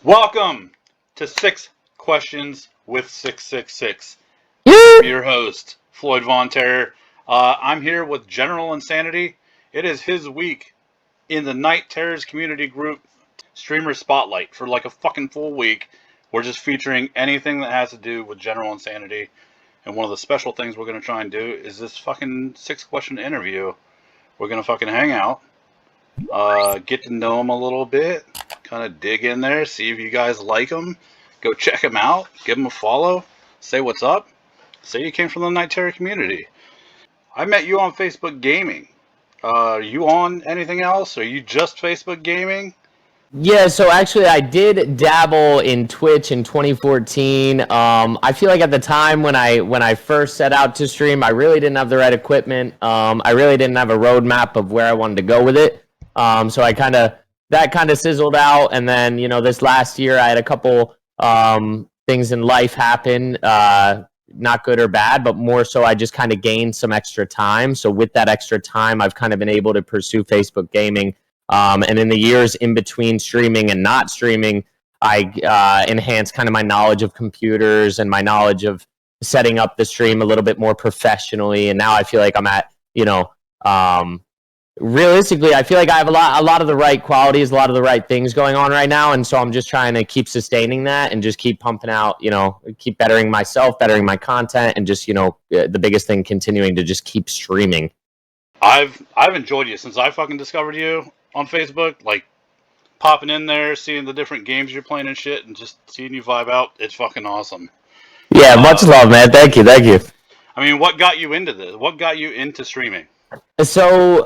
Welcome to Six Questions with 666. Yeah. I'm your host, Floyd Von Terror. I'm here with General Insanity. It is his week in the NiteTerrors Community group streamer spotlight for like a fucking full week. We're just featuring anything that has to do with General Insanity. And one of the special things we're going to try and do is this fucking 6-question interview. We're going to fucking hang out, get to know him a little bit, kind of dig in there, see if you guys like him. Go check him out, give him a follow, say what's up, say you came from the Night Terror community. I met you on Facebook Gaming. Are you on anything else? Are you just Facebook Gaming? Yeah, so actually I did dabble in Twitch in 2014. I feel like at the time when I first set out to stream, I really didn't have the right equipment. I really didn't have a roadmap of where I wanted to go with it. So that kind of sizzled out, and then this last year I had a couple things in life happen, not good or bad, but more so I just kind of gained some extra time. So with that extra time, I've kind of been able to pursue Facebook Gaming. And in the years in between streaming and not streaming, I enhanced kind of my knowledge of computers and my knowledge of setting up the stream a little bit more professionally. And now I feel like I'm at, realistically, I feel like I have a lot of the right qualities, a lot of the right things going on right now. And so I'm just trying to keep sustaining that and just keep pumping out, keep bettering myself, bettering my content, and just, the biggest thing, continuing to just keep streaming. I've enjoyed you since I fucking discovered you on Facebook. Like popping in there, seeing the different games you're playing and shit, and just seeing you vibe out. It's fucking awesome. Yeah, much love, man. Thank you. I mean, what got you into this? What got you into streaming? So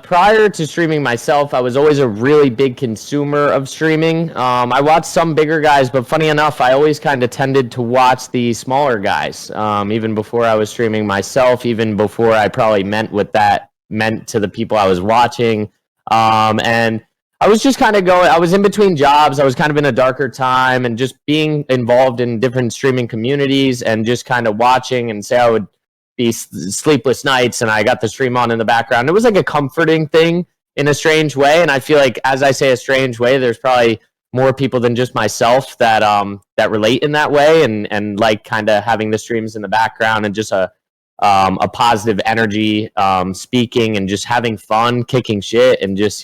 prior to streaming myself, I was always a really big consumer of streaming. I watched some bigger guys, but funny enough, I always kind of tended to watch the smaller guys, even before I was streaming myself, even before I probably meant what that meant to the people I was watching. And I was just kind of going, I was in between jobs. I was kind of in a darker time, and just being involved in different streaming communities and just kind of watching, and say I would be sleepless nights and I got the stream on in the background. It was like a comforting thing in a strange way. And I feel like, as I say, a strange way, there's probably more people than just myself that that relate in that way, and like kind of having the streams in the background and just a positive energy, speaking and just having fun, kicking shit, and just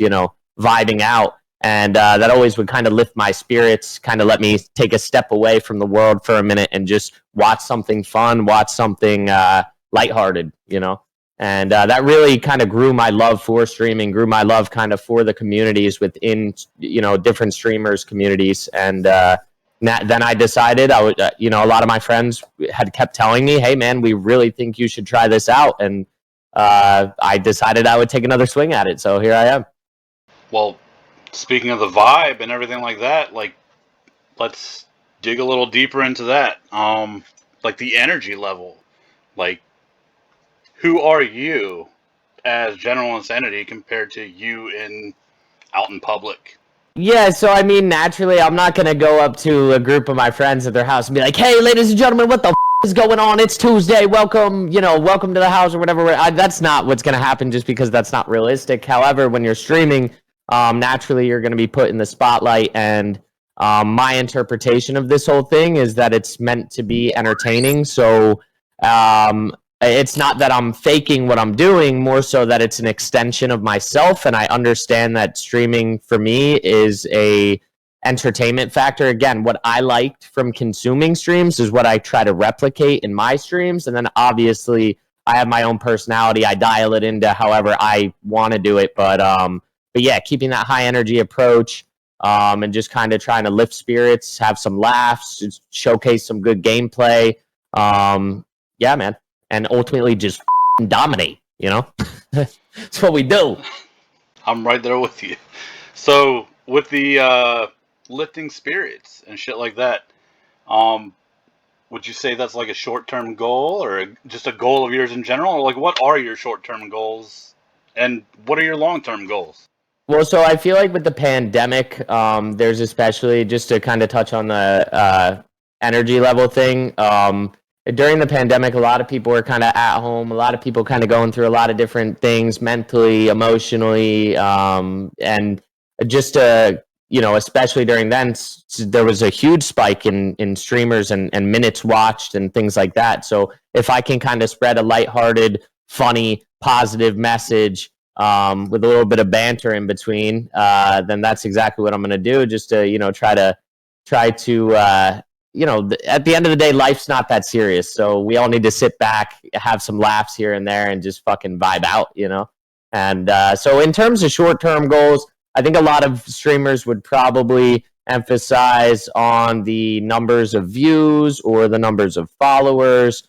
vibing out. And that always would kind of lift my spirits, kind of let me take a step away from the world for a minute and just watch something fun, watch something lighthearted, and that really kind of grew my love for streaming, grew my love kind of for the communities within, different streamers communities. And then I decided I would, a lot of my friends had kept telling me, hey man, we really think you should try this out. And I decided I would take another swing at it. So here I am. Well, speaking of the vibe and everything like that, like let's dig a little deeper into that. Like the energy level. Like, who are you as General Insanity compared to you out in public? Yeah, so I mean, naturally, I'm not going to go up to a group of my friends at their house and be like, hey, ladies and gentlemen, what the is going on? It's Tuesday. Welcome, welcome to the house or whatever. That's not what's going to happen, just because that's not realistic. However, when you're streaming, naturally, you're going to be put in the spotlight. And my interpretation of this whole thing is that it's meant to be entertaining. So it's not that I'm faking what I'm doing, more so that it's an extension of myself. And I understand that streaming for me is a entertainment factor. Again, what I liked from consuming streams is what I try to replicate in my streams. And then obviously I have my own personality. I dial it into however I want to do it. But yeah, keeping that high energy approach, and just kind of trying to lift spirits, have some laughs, showcase some good gameplay. Yeah, man. And ultimately just dominate, That's what we do. I'm right there with you. So with the lifting spirits and shit like that, would you say that's like a short-term goal, or just a goal of yours in general? Or like, what are your short-term goals and what are your long-term goals? Well, so I feel like with the pandemic, there's especially, just to kind of touch on the energy level thing, during the pandemic, a lot of people were kind of at home. A lot of people kind of going through a lot of different things mentally, emotionally, and just to especially during then, there was a huge spike in streamers and minutes watched and things like that. So if I can kind of spread a lighthearted, funny, positive message with a little bit of banter in between, then that's exactly what I'm going to do. Just to, try to, at the end of the day, life's not that serious. So we all need to sit back, have some laughs here and there, and just fucking vibe out, And so in terms of short-term goals, I think a lot of streamers would probably emphasize on the numbers of views or the numbers of followers,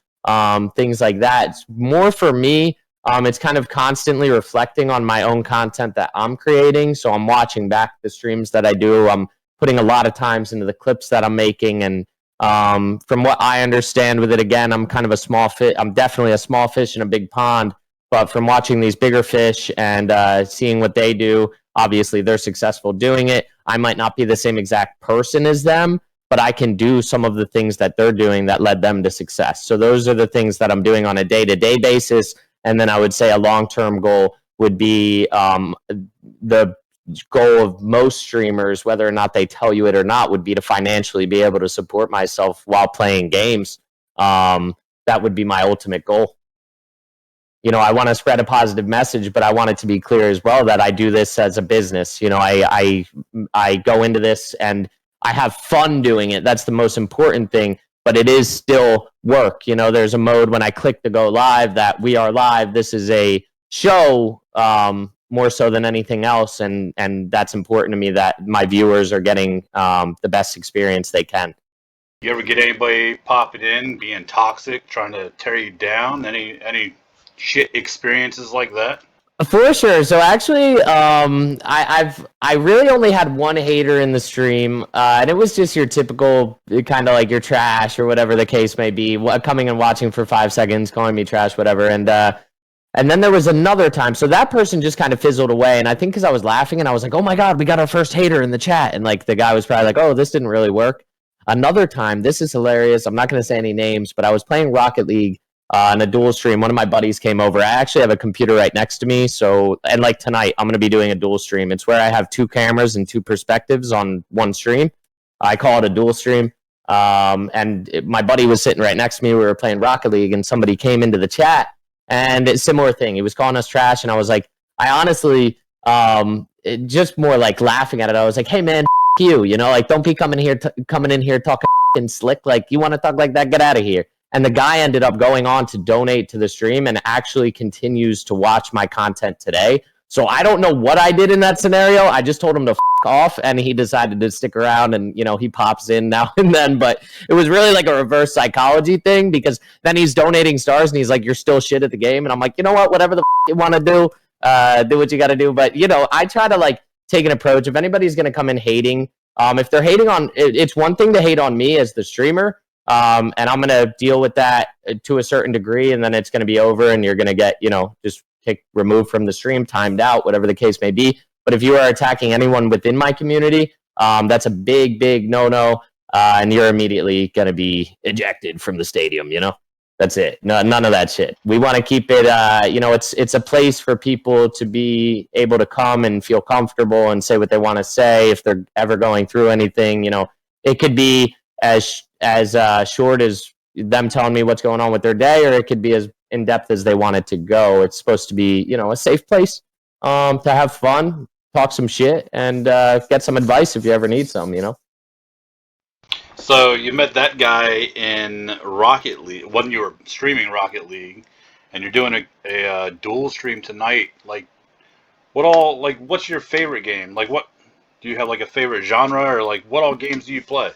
things like that. It's more for me, it's kind of constantly reflecting on my own content that I'm creating. So I'm watching back the streams that I do. I'm putting a lot of times into the clips that I'm making. And from what I understand with it, again, I'm kind of a small fish. I'm definitely a small fish in a big pond. But from watching these bigger fish and seeing what they do, obviously they're successful doing it. I might not be the same exact person as them, but I can do some of the things that they're doing that led them to success. So those are the things that I'm doing on a day-to-day basis. And then I would say a long-term goal would be the goal of most streamers, whether or not they tell you it or not, would be to financially be able to support myself while playing games. That would be my ultimate goal. I want to spread a positive message, but I want it to be clear as well that I do this as a business. I go into this and I have fun doing it. That's the most important thing, but it is still work. There's a mode when I click to go live that we are live. This is a show more so than anything else. And that's important to me that my viewers are getting the best experience they can. You ever get anybody popping in, being toxic, trying to tear you down? Any shit experiences like that? For sure. So actually, I really only had one hater in the stream, and it was just your typical kind of like your trash or whatever the case may be, coming and watching for 5 seconds, calling me trash, whatever. And then there was another time. So that person just kind of fizzled away, and I think because I was laughing and I was like, "Oh my god, we got our first hater in the chat," and like the guy was probably like, "Oh, this didn't really work." Another time, this is hilarious. I'm not going to say any names, but I was playing Rocket League. In a dual stream, one of my buddies came over. I actually have a computer right next to me. So, and like tonight, I'm going to be doing a dual stream. It's where I have 2 cameras and 2 perspectives on one stream. I call it a dual stream. My buddy was sitting right next to me. We were playing Rocket League, and somebody came into the chat, and it's a similar thing. He was calling us trash, and I was like, I honestly, just more like laughing at it. I was like, hey man, you, like don't be coming in here talking slick. Like you want to talk like that? Get out of here. And the guy ended up going on to donate to the stream and actually continues to watch my content today. So I don't know what I did in that scenario. I just told him to off, and he decided to stick around, and he pops in now and then. But it was really like a reverse psychology thing, because then he's donating stars and he's like, you're still shit at the game. And I'm like, you know what, whatever the you want to do what you got to do. But I try to like take an approach. If anybody's going to come in hating, if they're hating on, it's one thing to hate on me as the streamer. And I'm going to deal with that to a certain degree, and then it's going to be over, and you're going to get, just removed from the stream, timed out, whatever the case may be. But if you are attacking anyone within my community, that's a big, big no-no, and you're immediately going to be ejected from the stadium, That's it. No, none of that shit. We want to keep it, it's a place for people to be able to come and feel comfortable and say what they want to say if they're ever going through anything. It could be as short as them telling me what's going on with their day, or it could be as in-depth as they want it to go. It's supposed to be, a safe place to have fun, talk some shit, and get some advice if you ever need some, So you met that guy in Rocket League when you were streaming Rocket League, and you're doing a dual stream tonight. Like, what's your favorite game? Like, what do you have, like a favorite genre, or like what all games do you play?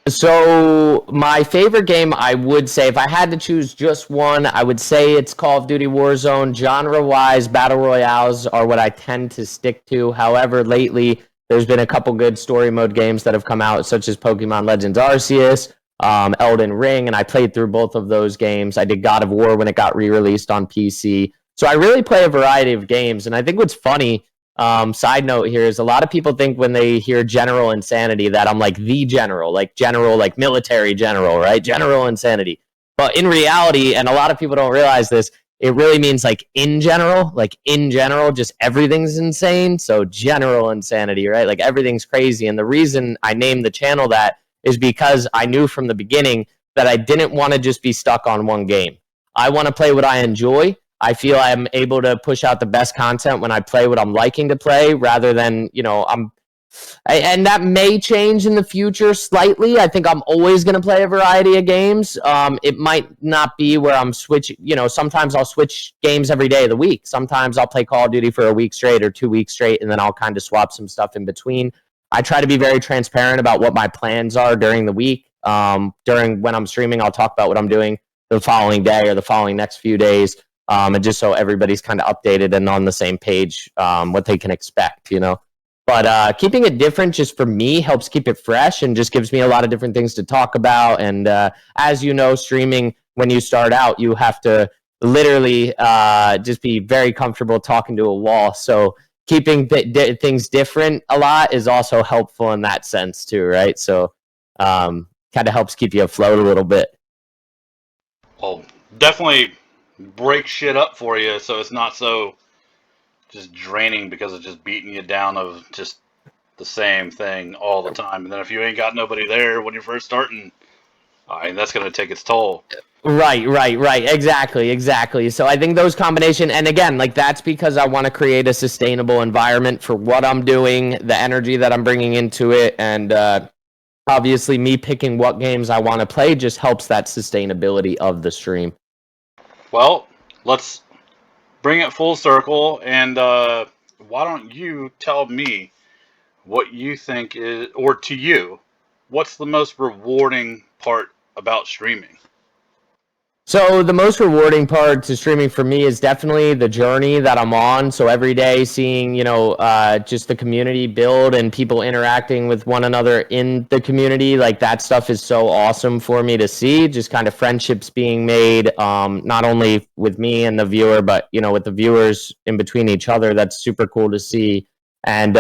So my favorite game, I would say, if I had to choose just one, I would say it's Call of Duty Warzone. Genre-wise, Battle Royales are what I tend to stick to. However, lately, there's been a couple good story mode games that have come out, such as Pokemon Legends Arceus, Elden Ring, and I played through both of those games. I did God of War when it got re-released on PC. So I really play a variety of games, and I think what's funny, side note here, is a lot of people think when they hear General Insanity that I'm like the general, like military general, right? General Insanity. But in reality, and a lot of people don't realize this, it really means like in general, just everything's insane. So general insanity, right? Like everything's crazy. And the reason I named the channel that is because I knew from the beginning that I didn't want to just be stuck on one game. I want to play what I enjoy. I feel I'm able to push out the best content when I play what I'm liking to play rather than, and that may change in the future slightly. I think I'm always going to play a variety of games. It might not be where I'm switching. Sometimes I'll switch games every day of the week. Sometimes I'll play Call of Duty for a week straight or 2 weeks straight, and then I'll kind of swap some stuff in between. I try to be very transparent about what my plans are during the week. During when I'm streaming, I'll talk about what I'm doing the following day or the following next few days. And just so everybody's kind of updated and on the same page, what they can expect, But keeping it different just for me helps keep it fresh and just gives me a lot of different things to talk about. And as you know, streaming, when you start out, you have to literally just be very comfortable talking to a wall. So keeping things different a lot is also helpful in that sense too, right? So kind of helps keep you afloat a little bit. Well, definitely break shit up for you so it's not so just draining because it's just beating you down of just the same thing all the time. And then if you ain't got nobody there when you're first starting, that's going to take its toll. Right. Exactly. So I think those combination, and again, like that's because I want to create a sustainable environment for what I'm doing, the energy that I'm bringing into it, and obviously me picking what games I want to play just helps that sustainability of the stream. Well, let's bring it full circle, and why don't you tell me what you think is, or to you, what's the most rewarding part about streaming? So the most rewarding part to streaming for me is definitely the journey that I'm on. So every day seeing, just the community build and people interacting with one another in the community, like that stuff is so awesome for me to see. Just kind of friendships being made, not only with me and the viewer, but, with the viewers in between each other. That's super cool to see. And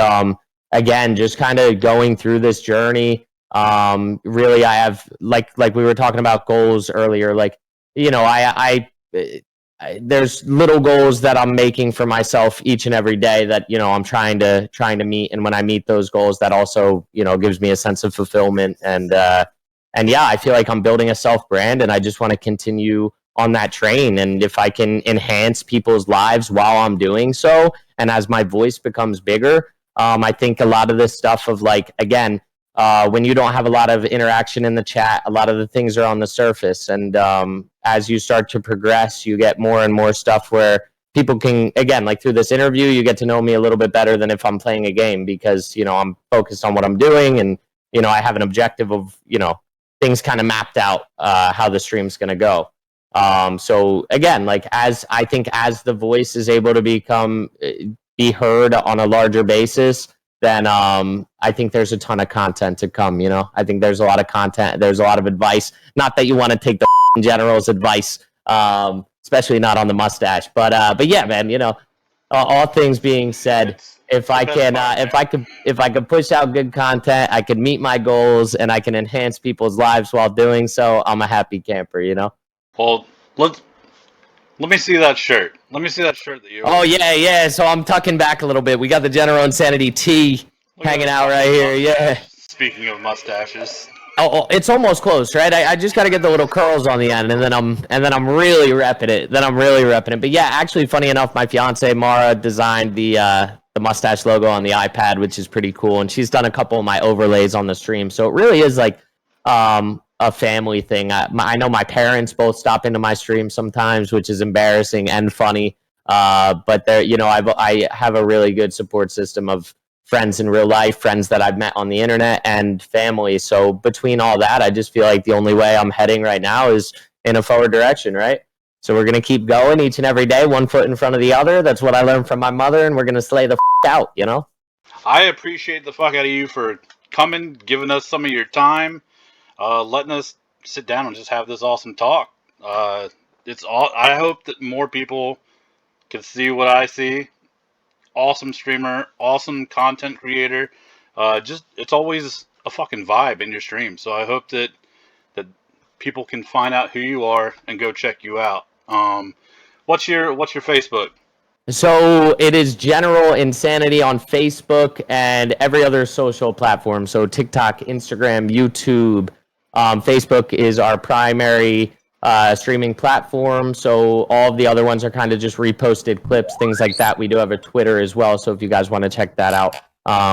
again, just kind of going through this journey. Really, I have like we were talking about goals earlier, like, there's little goals that I'm making for myself each and every day that I'm trying to meet, and when I meet those goals, that also gives me a sense of fulfillment, and yeah, I feel like I'm building a self brand, and I just want to continue on that train, and if I can enhance people's lives while I'm doing so, and as my voice becomes bigger, I think a lot of this stuff of like, again, when you don't have a lot of interaction in the chat, a lot of the things are on the surface. And as you start to progress, you get more and more stuff where people can, again, like through this interview, you get to know me a little bit better than if I'm playing a game because, I'm focused on what I'm doing and, I have an objective of, things kind of mapped out how the stream's going to go. So again, like as the voice is able to be heard on a larger basis, then I think there's a ton of content to come, I think there's a lot of content, there's a lot of advice. Not that you want to take the general's advice, especially not on the mustache. But yeah, man, all things being said, if I could push out good content, I could meet my goals and I can enhance people's lives while doing so, I'm a happy camper, Well, let me see that shirt. Let me see that shirt that you. Oh yeah. So I'm tucking back a little bit. We got the General Insanity tee hanging out right here. Yeah. Speaking of mustaches. Oh, it's almost close, right? I just got to get the little curls on the end, and then I'm really repping it. But yeah, actually, funny enough, my fiance Mara designed the mustache logo on the iPad, which is pretty cool, and she's done a couple of my overlays on the stream. So it really is like a family thing. I know my parents both stop into my stream sometimes, which is embarrassing and funny. But there, I have a really good support system of friends in real life, friends that I've met on the internet, and family. So between all that, I just feel like the only way I'm heading right now is in a forward direction, right? So we're going to keep going each and every day, one foot in front of the other. That's what I learned from my mother, and we're going to slay the out, I appreciate the fuck out of you for coming, giving us some of your time, letting us sit down and just have this awesome talk. I hope that more people can see what I see. Awesome streamer, awesome content creator. It's always a fucking vibe in your stream. So I hope that people can find out who you are and go check you out. What's your Facebook? So it is General Insanity on Facebook and every other social platform. So TikTok, Instagram, YouTube. Facebook is our primary streaming platform. So all of the other ones are kind of just reposted clips, things like that. We do have a Twitter as well. So if you guys want to check that out,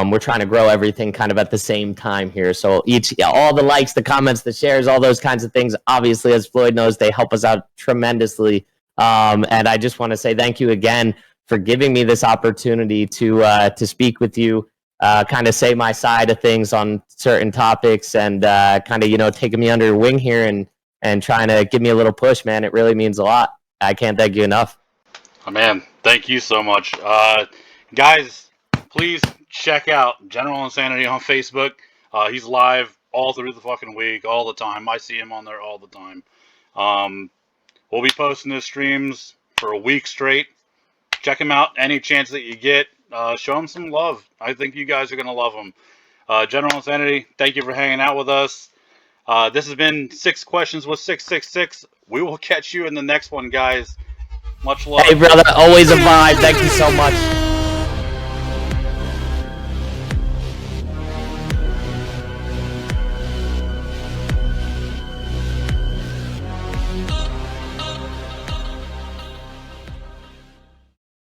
we're trying to grow everything kind of at the same time here. So all the likes, the comments, the shares, all those kinds of things, obviously, as Floyd knows, they help us out tremendously. And I just want to say thank you again for giving me this opportunity to speak with you, kind of say my side of things on certain topics, and kind of taking me under your wing here and trying to give me a little push, man. It really means a lot. I can't thank you enough. Oh, man, thank you so much. Guys, please check out General Insanity on Facebook. He's live all through the fucking week, all the time. I see him on there all the time. We'll be posting his streams for a week straight. Check him out any chance that you get. Show him some love. I think you guys are going to love him. General Insanity, thank you for hanging out with us. This has been 6 Questions with 666. We will catch you in the next one, guys. Much love. Hey, brother, always a vibe. Thank you so much.